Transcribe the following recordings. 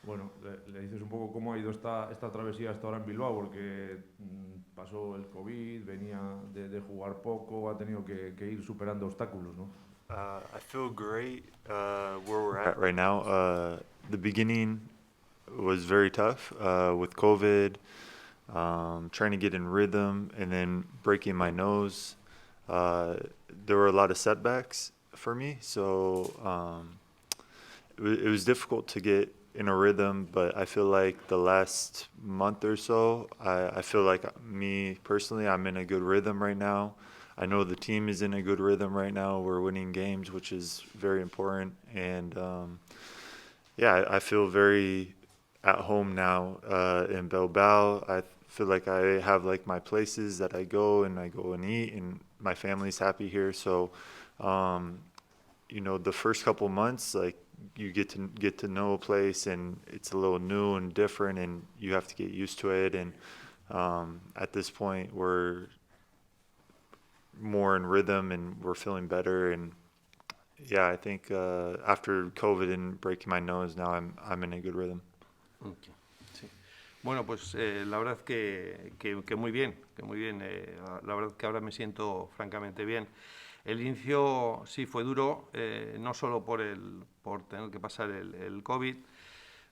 Bueno, le dices un poco cómo ha ido esta travesía hasta ahora en Bilbao, porque pasó el COVID, venía de jugar poco, ha tenido que ir superando obstáculos, ¿no? I feel great where we're at right now. The beginning was very tough with COVID, trying to get in rhythm, and then breaking my nose. Uh, there were a lot of setbacks for me, so it was difficult to get in a rhythm. But I feel like the last month or so, I feel like me personally, I'm in a good rhythm right now. I know the team is in a good rhythm right now. We're winning games, which is very important. And yeah, I feel very at home now in Bilbao. I feel like I have like my places that I go and eat, and my family's happy here. So, um, the first couple months, like you get to know a place, and it's a little new and different, and you have to get used to it. And at this point, we're more in rhythm, and we're feeling better. And yeah, I think after COVID and breaking my nose, now I'm in a good rhythm. Ok, sí. Bueno, pues la verdad que muy bien, que muy bien. La verdad que ahora me siento francamente bien. El inicio sí fue duro, no solo por tener que pasar el COVID,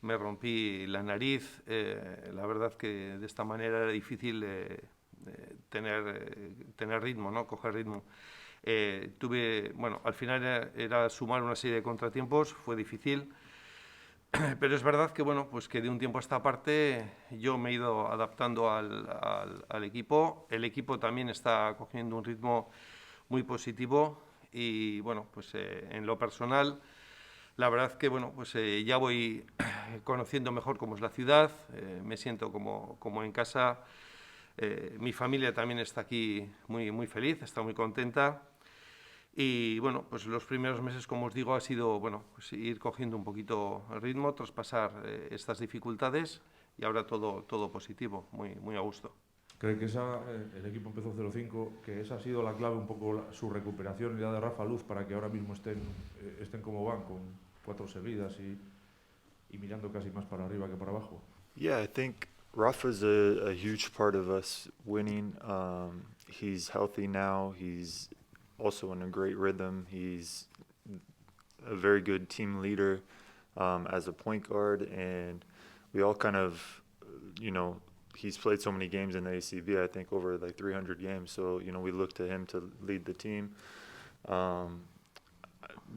me rompí la nariz, la verdad que de esta manera era difícil tener ritmo, ¿no? Coger ritmo. Bueno, al final era sumar una serie de contratiempos, fue difícil, pero es verdad que, bueno, pues que de un tiempo a esta parte yo me he ido adaptando al equipo. El equipo también está cogiendo un ritmo muy positivo y, bueno, pues en lo personal, la verdad que, bueno, pues ya voy conociendo mejor cómo es la ciudad, me siento como en casa. Mi familia también está aquí muy feliz, está muy contenta. Y bueno, pues los primeros meses, como os digo, ha sido bueno, pues ir cogiendo un poquito el ritmo, traspasar estas dificultades y ahora todo positivo, muy a gusto. Cree que el equipo empezó 0-5, que esa ha sido la clave un poco su recuperación y la de Rafa Luz para que ahora mismo estén como van, con 4 seguidas y mirando casi más para arriba que para abajo. Yeah, I think Rafa's a huge part of us winning. He's healthy now. He's also in a great rhythm. He's a very good team leader as a point guard, and we all kind of, you know, he's played so many games in the ACB. I think over like 300 games. So we look to him to lead the team. Um,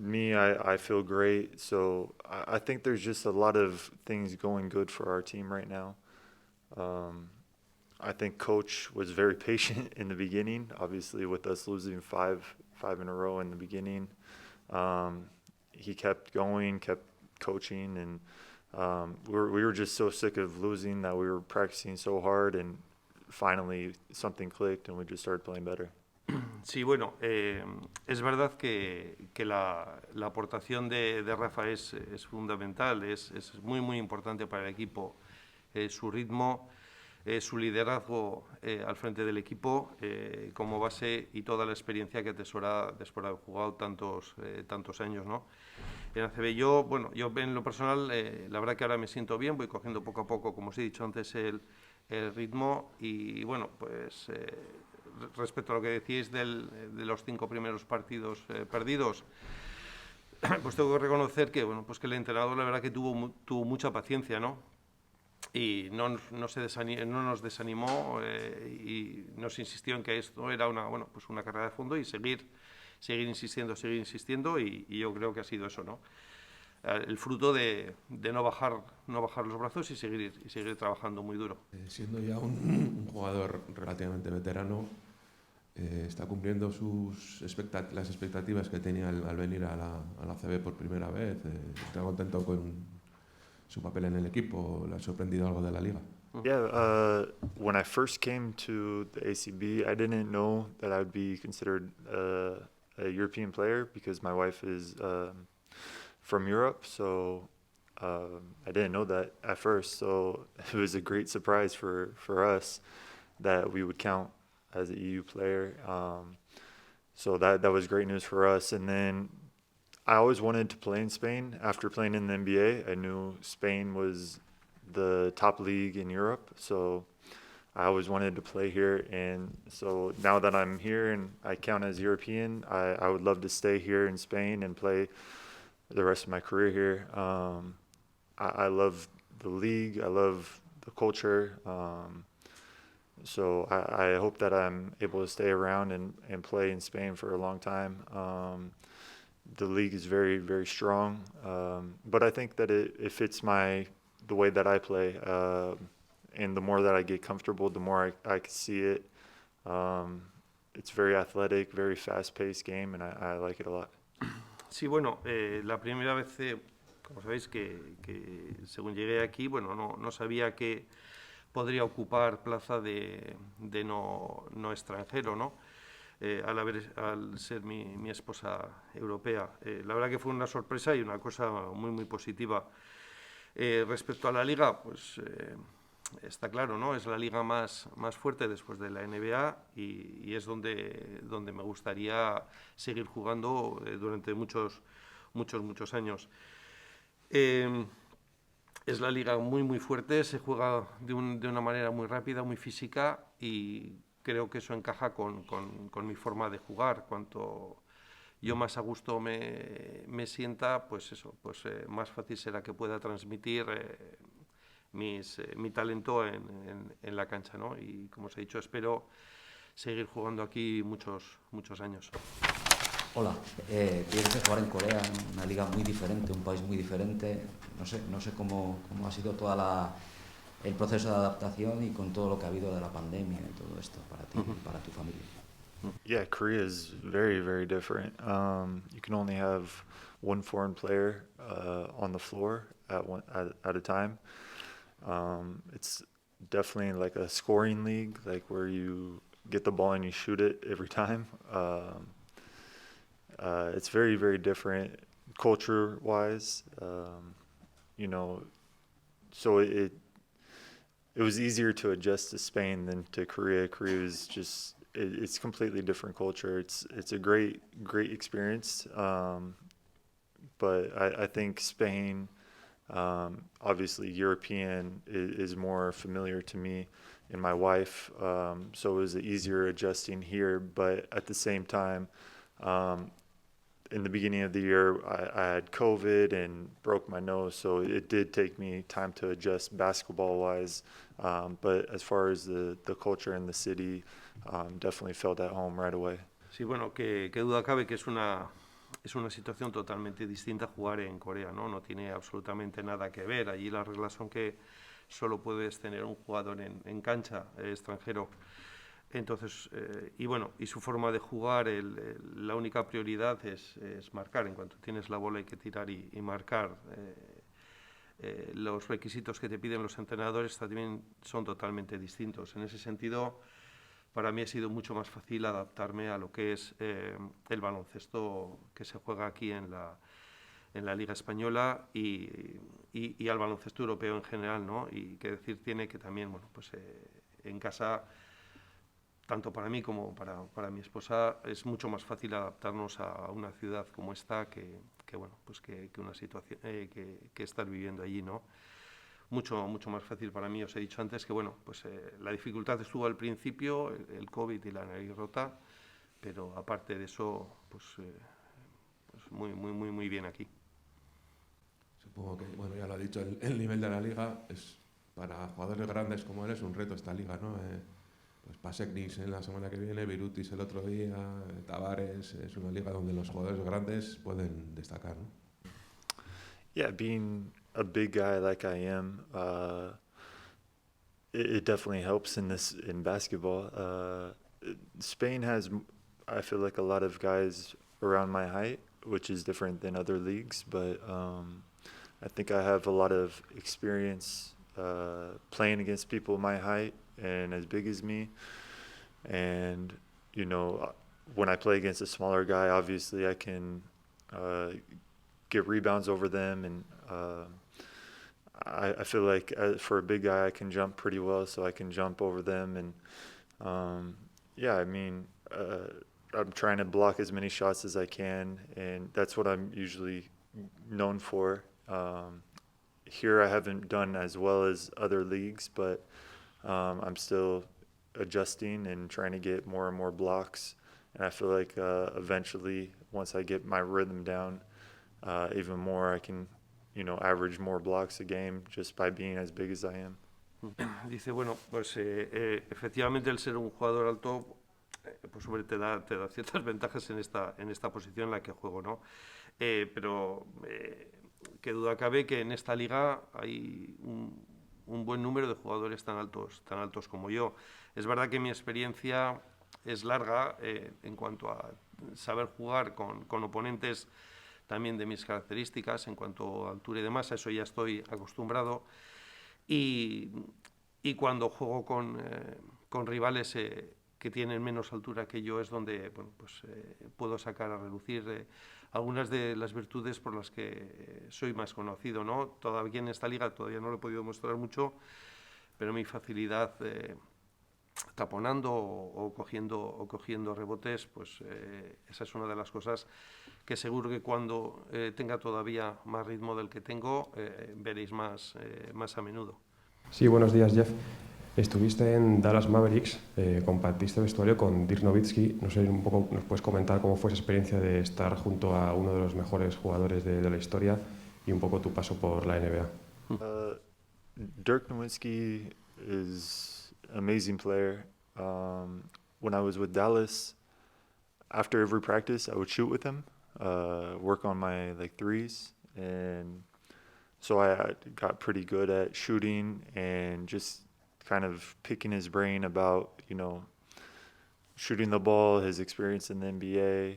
I feel great. So I think there's just a lot of things going good for our team right now. Um, I think coach was very patient in the beginning. Obviously, with us losing five in a row in the beginning, um, he kept going, kept coaching, and we were just so sick of losing that we were practicing so hard, and finally something clicked, and we just started playing better. Sí, bueno, es verdad que la aportación de Rafa es fundamental, es muy importante para el equipo. Su ritmo, su liderazgo al frente del equipo como base y toda la experiencia que atesora después de haber jugado tantos años, ¿no? En ACB yo en lo personal, la verdad que ahora me siento bien, voy cogiendo poco a poco, como os he dicho antes, el ritmo y bueno, pues respecto a lo que decíais de los 5 primeros partidos perdidos, pues tengo que reconocer que, bueno, pues que el entrenador la verdad que tuvo mucha paciencia, ¿no? Y no nos desanimó y nos insistió en que esto era pues una carrera de fondo y seguir insistiendo y yo creo que ha sido eso, ¿no? El fruto de no bajar los brazos y seguir trabajando muy duro. Siendo ya un jugador relativamente veterano, está cumpliendo las expectativas que tenía al venir a la CB por primera vez. Está contento con su papel en el equipo. ¿Le ha sorprendido algo de la liga? Yeah, when I first came to the ACB, I didn't know that I would be considered a European player because my wife is from Europe, so I didn't know that at first. So it was a great surprise for us that we would count as an EU player. So that was great news for us. And then I always wanted to play in Spain. After playing in the NBA, I knew Spain was the top league in Europe, so I always wanted to play here. And so now that I'm here and I count as European, I would love to stay here in Spain and play the rest of my career here. I love the league. I love the culture. So I hope that I'm able to stay around and play in Spain for a long time. The league is very, very strong. But I think that it fits the way that I play. And the more that I get comfortable, the more I can see it. It's very athletic, very fast-paced game, and I like it a lot. Sí, bueno, la primera vez, como sabéis, que según llegué aquí, bueno, no sabía que podría ocupar plaza de no extranjero, ¿no? Al ser mi esposa europea. La verdad que fue una sorpresa y una cosa muy, muy positiva. Respecto a la liga, pues está claro, ¿no? Es la liga más fuerte después de la NBA y es donde me gustaría seguir jugando durante muchos años. Es la liga muy, muy fuerte, se juega de una manera muy rápida, muy física y creo que eso encaja con mi forma de jugar. Cuanto yo más a gusto me sienta, pues eso, pues más fácil será que pueda transmitir mi talento en la cancha, ¿no? Y como os he dicho, espero seguir jugando aquí muchos años. Hola, tienes que jugar en Corea, en una liga muy diferente, un país muy diferente. No sé cómo ha sido el proceso de adaptación y con todo lo que ha habido de la pandemia y todo esto para ti y para tu familia. Yeah, Korea is very, very different. You can only have one foreign player on the floor at a time. It's definitely like a scoring league, like where you get the ball and you shoot it every time. It's very, very different culture-wise. You know, so it was easier to adjust to Spain than to Korea. Korea is just it's completely different culture. It's a great experience. But I think Spain, obviously European, is more familiar to me and my wife. So it was easier adjusting here. But at the same time, in the beginning of the year, I had COVID and broke my nose, so it did take me time to adjust basketball-wise. But as far as the culture in the city, definitely felt at home right away. Sí, bueno, que duda cabe que es una situación totalmente distinta jugar en Corea, ¿no? No tiene absolutamente nada que ver. Allí las reglas son que solo puedes tener un jugador en cancha extranjero. Entonces, y su forma de jugar, la única prioridad es marcar. En cuanto tienes la bola hay que tirar y marcar. Los requisitos que te piden los entrenadores también son totalmente distintos. En ese sentido, para mí ha sido mucho más fácil adaptarme a lo que es el baloncesto que se juega aquí en la Liga Española y al baloncesto europeo en general, ¿no? Y que decir tiene que también, bueno, pues en casa, tanto para mí como para mi esposa, es mucho más fácil adaptarnos a una ciudad como esta que una situación que estar viviendo allí, ¿no? Mucho más fácil para mí. Os he dicho antes que la dificultad estuvo al principio, el COVID y la nariz rota, pero aparte de eso, muy bien aquí. Supongo que, bueno, ya lo ha dicho, el nivel de la liga es para jugadores grandes como él es un reto esta liga, ¿no? Pues Pasecniks en la semana que viene, Virutis el otro día, Tavares, es una liga donde los jugadores grandes pueden destacar, ¿no? Yeah, being a big guy like I am, it definitely helps in basketball. Spain has, I feel like, a lot of guys around my height, which is different than other leagues, but I think I have a lot of experience playing against people my height and as big as me. And, you know, when I play against a smaller guy, obviously I can get rebounds over them. And I feel like for a big guy, I can jump pretty well, so I can jump over them. And, yeah, I mean, I'm trying to block as many shots as I can, and that's what I'm usually known for. Here I haven't done as well as other leagues, but I'm still adjusting and trying to get more and more blocks. And I feel like eventually, once I get my rhythm down, even more, I can, average more blocks a game just by being as big as I am. Dice, bueno, pues efectivamente el ser un jugador alto, pues hombre, te da ciertas ventajas en esta posición en la que juego, ¿no? Pero qué duda cabe que en esta liga hay un buen número de jugadores tan altos como yo. Es verdad que mi experiencia es larga en cuanto a saber jugar con oponentes también de mis características, en cuanto a altura y demás, a eso ya estoy acostumbrado. Y cuando juego con rivales que tienen menos altura que yo es donde puedo sacar a relucir algunas de las virtudes por las que soy más conocido, ¿no? Todavía en esta liga todavía no lo he podido mostrar mucho, pero mi facilidad taponando o cogiendo rebotes, pues esa es una de las cosas que seguro que cuando tenga todavía más ritmo del que tengo, veréis más a menudo. Sí, buenos días, Jeff. Estuviste en Dallas Mavericks, compartiste vestuario con Dirk Nowitzki. No sé, un poco nos puedes comentar cómo fue esa experiencia de estar junto a uno de los mejores jugadores de la historia y un poco tu paso por la NBA. Dirk Nowitzki is an amazing player. When I was with Dallas, after every practice, I would shoot with him, work on my threes, and so I got pretty good at shooting and just kind of picking his brain about, shooting the ball, his experience in the NBA,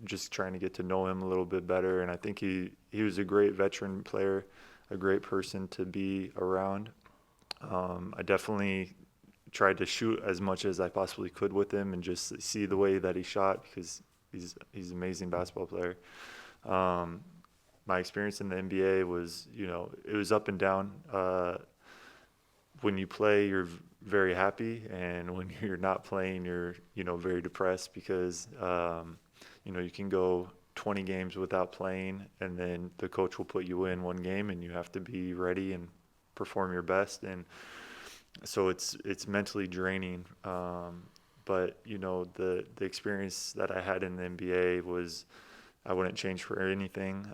just trying to get to know him a little bit better. And I think he was a great veteran player, a great person to be around. I definitely tried to shoot as much as I possibly could with him and just see the way that he shot because he's an amazing basketball player. My experience in the NBA was, it was up and down. When you play, you're very happy, and when you're not playing, you're, very depressed because, you can go 20 games without playing, and then the coach will put you in one game, and you have to be ready and perform your best, and so it's mentally draining. But, the experience that I had in the NBA was, I wouldn't change for anything.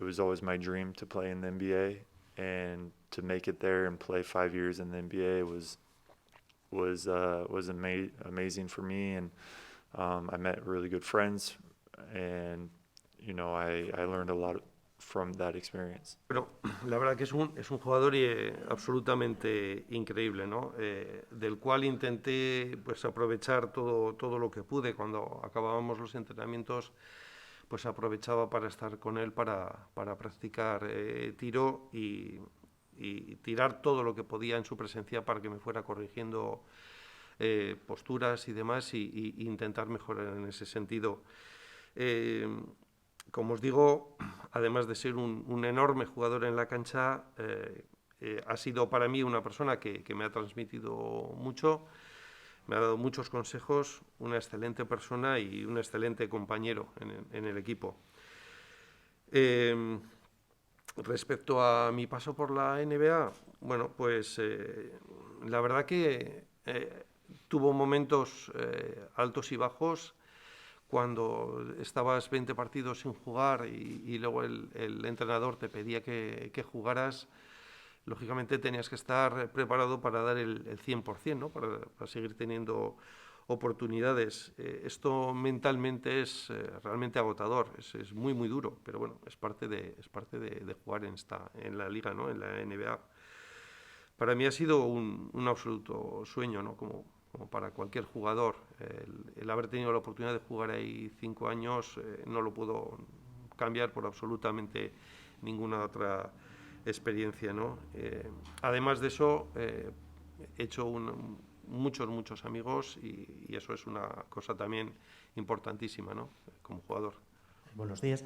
It was always my dream to play in the NBA, and to make it there and play 5 years in the NBA was amazing for me, and I met really good friends, and I learned a lot from that experience. Pero la verdad que es un jugador absolutamente increíble, ¿no? Del cual intenté pues aprovechar todo lo que pude. Cuando acabábamos los entrenamientos, pues aprovechaba para estar con él para practicar tiro y tirar todo lo que podía en su presencia para que me fuera corrigiendo posturas y demás y intentar mejorar en ese sentido. Como os digo, además de ser un enorme jugador en la cancha, ha sido para mí una persona que me ha transmitido mucho, me ha dado muchos consejos, una excelente persona y un excelente compañero en el equipo. Respecto a mi paso por la NBA, bueno, pues la verdad que tuvo momentos altos y bajos. Cuando estabas 20 partidos sin jugar y luego el entrenador te pedía que jugaras, lógicamente tenías que estar preparado para dar el 100%, ¿no? Para seguir teniendo oportunidades. Esto mentalmente es realmente agotador, es muy muy duro, pero bueno, es parte de jugar en la liga, ¿no? En la NBA. Para mí ha sido un absoluto sueño, ¿no? Como para cualquier jugador. El haber tenido la oportunidad de jugar ahí 5 años no lo puedo cambiar por absolutamente ninguna otra experiencia, ¿no? Además de eso, he hecho muchos amigos y eso es una cosa también importantísima, ¿no? Como jugador. Buenos días.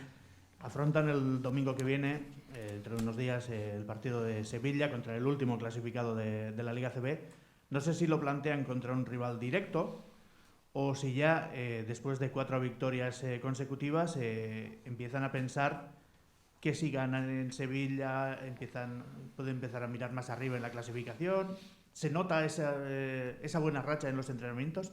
Afrontan el domingo que viene, entre unos días, el partido de Sevilla contra el último clasificado de la Liga CB. No sé si lo plantean contra un rival directo o si ya después de 4 victorias consecutivas empiezan a pensar que si ganan en Sevilla pueden empezar a mirar más arriba en la clasificación. ¿Se nota esa buena racha en los entrenamientos?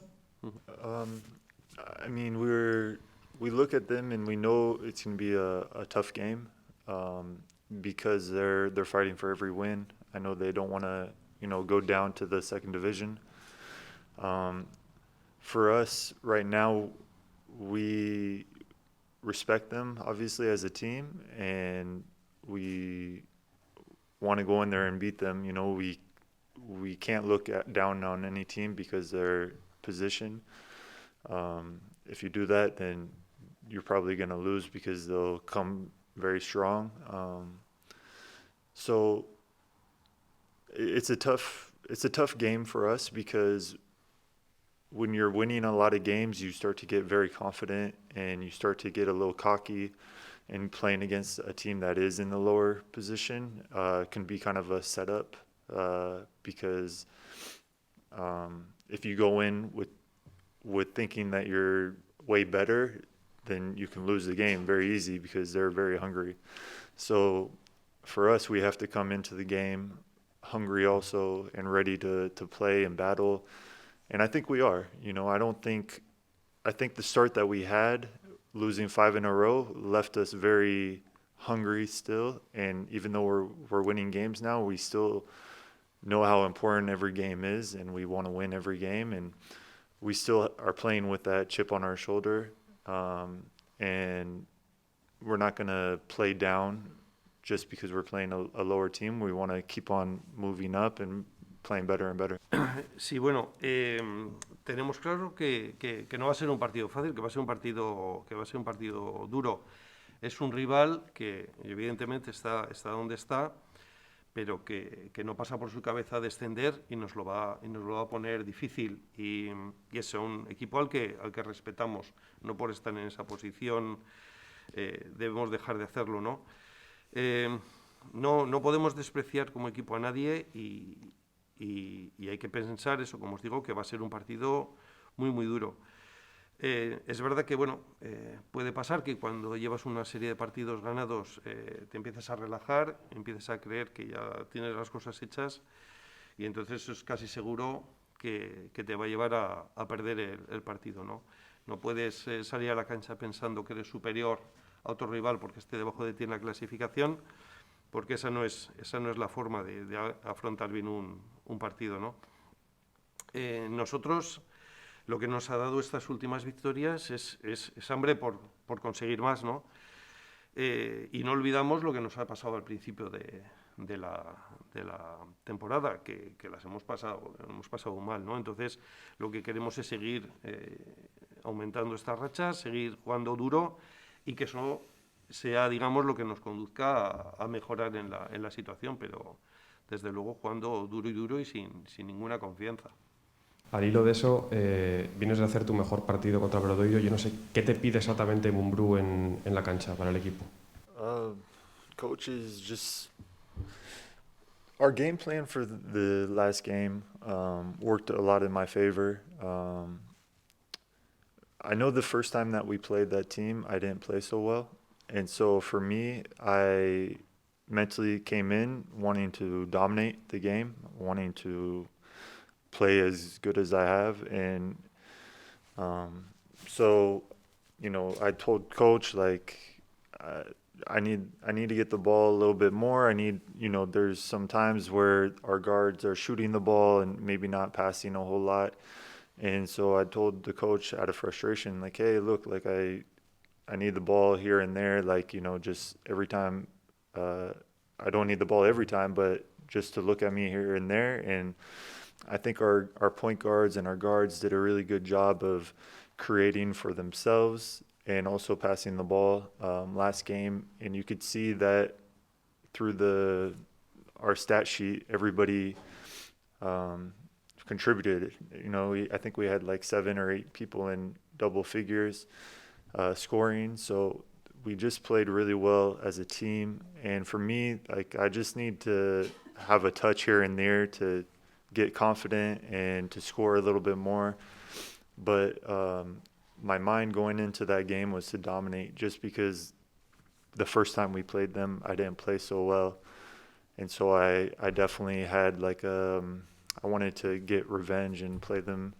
I mean, we look at them and we know it's going to be a tough game because they're fighting for every win. I know they don't want to, go down to the second division. For us right now, we respect them obviously as a team, and we want to go in there and beat them. We can't look down on any team because their position. If you do that, then you're probably going to lose because they'll come very strong. So it's a tough game for us because when you're winning a lot of games, you start to get very confident and you start to get a little cocky. And playing against a team that is in the lower position can be kind of a setup because if you go in with thinking that you're way better, then you can lose the game very easy because they're very hungry. So for us, we have to come into the game hungry also and ready to play and battle. And I think we are. I think the start that we had, losing 5 in a row, left us very hungry still. And even though we're winning games now, we still know how important every game is, and we want to win every game. And we still are playing with that chip on our shoulder. And we're not going to play down just because we're playing a lower team. We want to keep on moving up and playing better and better. Sí, bueno, tenemos claro que no va a ser un partido fácil, que va a ser un partido duro. Es un rival que evidentemente está donde está, pero que no pasa por su cabeza descender y nos lo va a poner difícil. Y es un equipo al que respetamos, no por estar en esa posición debemos dejar de hacerlo, ¿no? No podemos despreciar como equipo a nadie y hay que pensar eso, como os digo, que va a ser un partido muy, muy duro. Es verdad que, puede pasar que cuando llevas una serie de partidos ganados te empiezas a relajar, empiezas a creer que ya tienes las cosas hechas y entonces es casi seguro que te va a llevar a perder el partido, ¿no? No puedes salir a la cancha pensando que eres superior a otro rival porque esté debajo de ti en la clasificación, porque esa no es la forma de afrontar bien un partido, ¿no? Nosotros, lo que nos ha dado estas últimas victorias es hambre por conseguir más, ¿no? Y no olvidamos lo que nos ha pasado al principio de la temporada, que las hemos pasado mal, ¿no? Entonces, lo que queremos es seguir aumentando estas rachas, seguir jugando duro y que eso sea, digamos, lo que nos conduzca a mejorar en la situación, pero desde luego jugando duro y sin ninguna confianza. Al hilo de eso, vienes de hacer tu mejor partido contra Brodoiro. Yo no sé qué te pide exactamente Mumbrú en la cancha para el equipo. Coaches, just our game plan for the last game worked a lot in my favor. I know the first time that we played that team, I didn't play so well. And so for me, I mentally came in wanting to dominate the game, wanting to play as good as I have. And so, I told coach, I need to get the ball a little bit more. I need, there's some times where our guards are shooting the ball and maybe not passing a whole lot. And so I told the coach out of frustration, hey, look, I need the ball here and there, just every time. I don't need the ball every time, but just to look at me here and there. And I think our point guards and our guards did a really good job of creating for themselves and also passing the ball last game. And you could see that through our stat sheet, everybody contributed. I think we had 7 or 8 people in double figures scoring. So we just played really well as a team. And for me, I just need to have a touch here and there to get confident and to score a little bit more. but my mind going into that game was to dominate, just because the first time we played them, I didn't play so well. And so I definitely had I wanted to get revenge and play them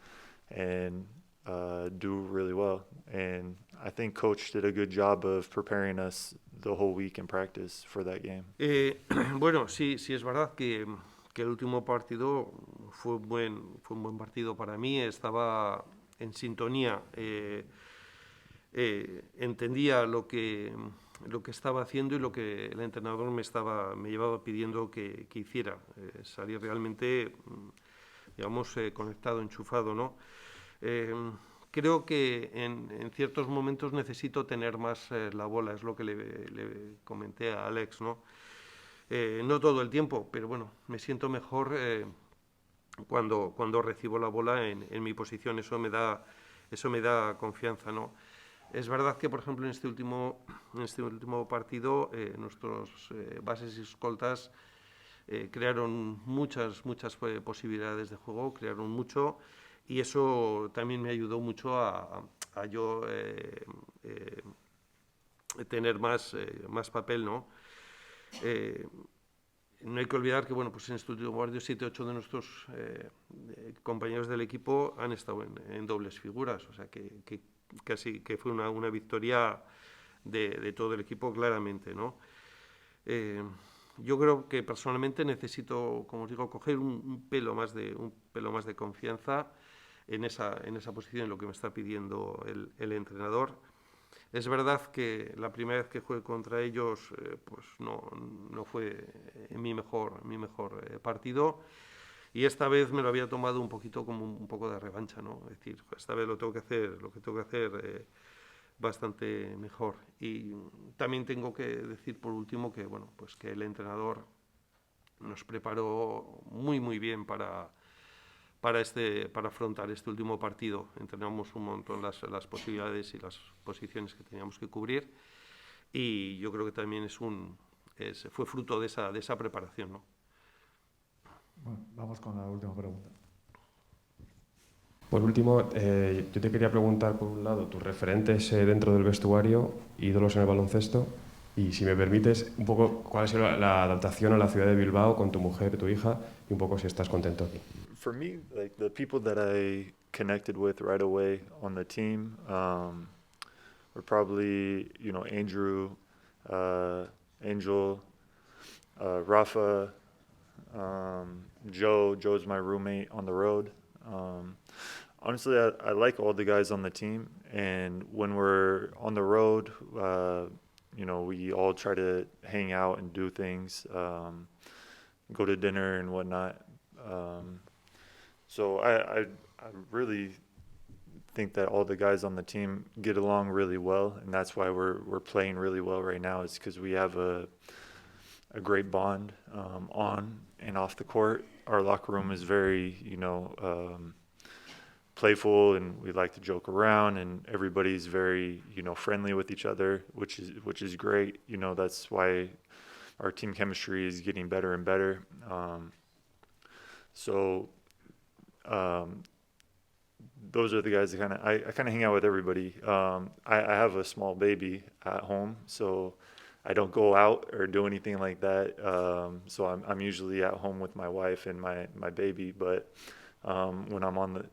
and do really well. And I think coach did a good job of preparing us the whole week in practice for that game. Bueno, sí es verdad que el último partido fue un buen partido para mí. Estaba en sintonía, entendía lo que estaba haciendo y lo que el entrenador me llevaba pidiendo que hiciera. Salí realmente, digamos, conectado, enchufado, ¿no? Creo que en ciertos momentos necesito tener más la bola, es lo que le comenté a Alex, ¿no? No todo el tiempo, pero bueno, me siento mejor cuando recibo la bola en mi posición. Eso me da confianza, ¿no? Es verdad que, por ejemplo, en este último partido, nuestros bases y escoltas crearon muchas posibilidades de juego, crearon mucho, y eso también me ayudó mucho a yo tener más papel, ¿no? No hay que olvidar que, bueno, pues en este último partido 7-8 de nuestros compañeros del equipo han estado en dobles figuras, o sea que casi que fue una victoria de todo el equipo claramente, ¿no? Yo creo que personalmente necesito, como os digo, coger un pelo más de confianza en esa posición, en lo que me está pidiendo el entrenador. Es verdad que la primera vez que jugué contra ellos pues no fue mi mejor partido, y esta vez me lo había tomado un poquito como un poco de revancha, ¿no? Es decir, esta vez lo que tengo que hacer bastante mejor. Y también tengo que decir por último que, bueno, pues que el entrenador nos preparó muy bien para afrontar este último partido. Entrenamos un montón las posibilidades y las posiciones que teníamos que cubrir, y yo creo que también fue fruto de esa preparación, ¿no? Bueno, vamos con la última pregunta. Por último, yo te quería preguntar, por un lado, tus referentes dentro del vestuario, ídolos en el baloncesto, y si me permites, un poco cuál ha sido la adaptación a la ciudad de Bilbao con tu mujer, tu hija, y un poco si estás contento aquí. For me, like the people that I connected with right away on the team were probably, Andrew, Angel, Rafa, Joe. Joe's my roommate on the road. Honestly, I like all the guys on the team, and when we're on the road, we all try to hang out and do things, go to dinner and whatnot. So I really think that all the guys on the team get along really well, and that's why we're playing really well right now, is because we have a great bond on and off the court. Our locker room is very, playful, and we like to joke around, and everybody's very, friendly with each other, which is great. That's why our team chemistry is getting better and better. Those are the guys that I kind of hang out with everybody. I have a small baby at home, so I don't go out or do anything like that. So I'm usually at home with my wife and my baby. But when I'm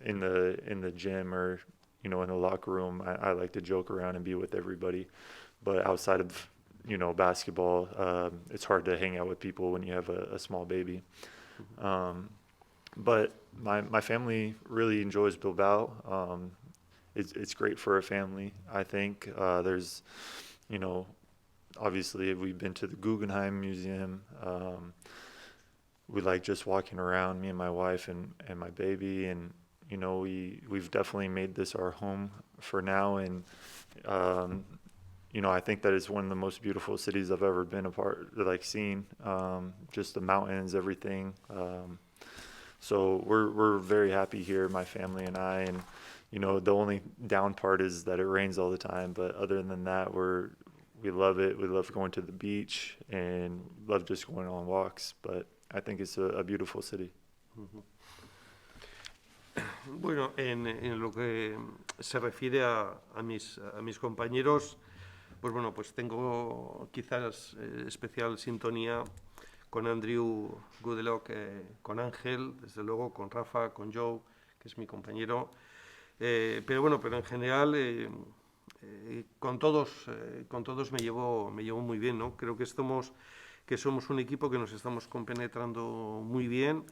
in the gym or in the locker room, I like to joke around and be with everybody. But outside of basketball, it's hard to hang out with people when you have a small baby. But my family really enjoys Bilbao. It's great for a family, I think. There's, obviously we've been to the Guggenheim Museum. We like just walking around, me and my wife and my baby, and we've definitely made this our home for now. And I think that it's one of the most beautiful cities I've ever been seen. Just the mountains, everything. So we're very happy here, my family and I, and the only down part is that it rains all the time, but other than that, we love it. We love going to the beach and love just going on walks, but I think it's a beautiful city. Bueno, en lo que se refiere a mis compañeros, pues bueno, pues tengo quizás especial sintonía con Andrew Goodelock, con Ángel, desde luego, con Rafa, con Joe, que es mi compañero. Pero bueno, pero en general con todos me llevo muy bien, ¿no? Creo que somos un equipo que nos estamos compenetrando muy bien,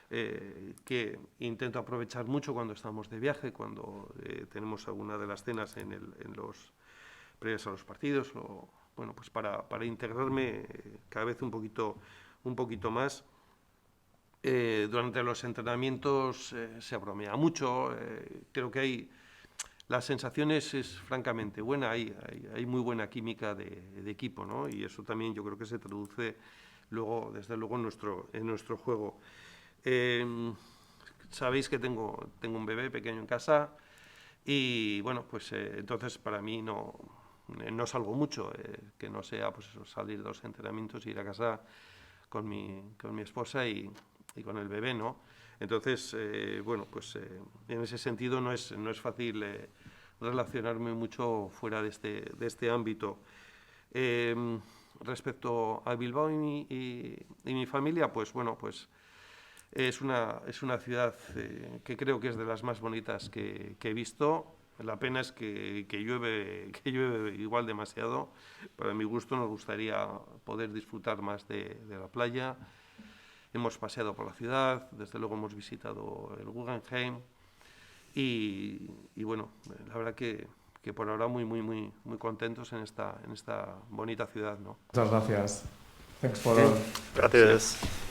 que intento aprovechar mucho cuando estamos de viaje, cuando tenemos alguna de las cenas en los previos a los partidos, o, bueno, pues para integrarme cada vez un poquito más. Durante los entrenamientos se bromea mucho, creo que la sensación es francamente buena, hay muy buena química de equipo, ¿no? Y eso también yo creo que se traduce luego, desde luego, en nuestro juego. Sabéis que tengo un bebé pequeño en casa y, bueno, pues entonces para mí no salgo mucho, que no sea pues eso, salir de los entrenamientos, ir a casa con mi esposa y con el bebé, ¿no? Entonces, bueno, pues en ese sentido no es fácil relacionarme mucho fuera de este ámbito. Respecto a Bilbao y mi familia, pues bueno, pues es una ciudad que creo que es de las más bonitas que he visto. La pena es que llueve igual demasiado. Para mi gusto nos gustaría poder disfrutar más de la playa. Hemos paseado por la ciudad, desde luego hemos visitado el Guggenheim y bueno, la verdad que por ahora muy contentos en esta bonita ciudad, ¿no? Muchas gracias. Thanks for Okay. all. Gracias.